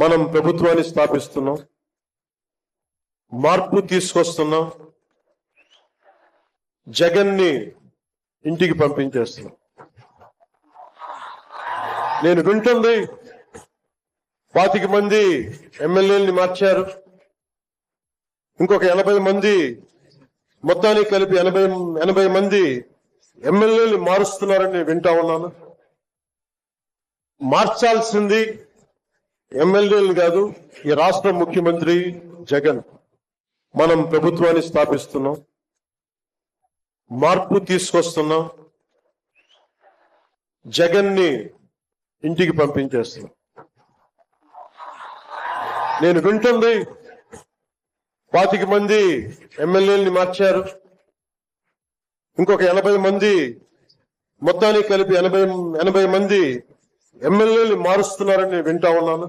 మనం ప్రభుత్వాన్ని స్థాపిస్తున్నాం, మార్పు తీసుకొస్తున్నాం, జగన్ని ఇంటికి పంపించేస్తున్నాం. నేను వింటుంది 25 మంది ఎమ్మెల్యేలని మార్చారు, ఇంకొక 80 మంది, మొత్తానికి కలిపి 80 మంది ఎమ్మెల్యేలు మారుస్తున్నారని వింటా ఉన్నాను. మార్చాల్సింది ఎమ్మెల్యేలు కాదు, ఈ రాష్ట్ర ముఖ్యమంత్రి జగన్. మనం ప్రభుత్వాన్ని స్థాపిస్తున్నాం, మార్పు తీసుకొస్తున్నాం, జగన్ని ఇంటికి పంపించేస్తున్నాం. నేను వింటుంది 25 మంది ఎమ్మెల్యేలని మార్చారు, ఇంకొక 80 మంది, మొత్తానికి కలిపి 80 మంది ఎమ్మెల్యేలు మారుస్తున్నారని వింటా ఉన్నాను.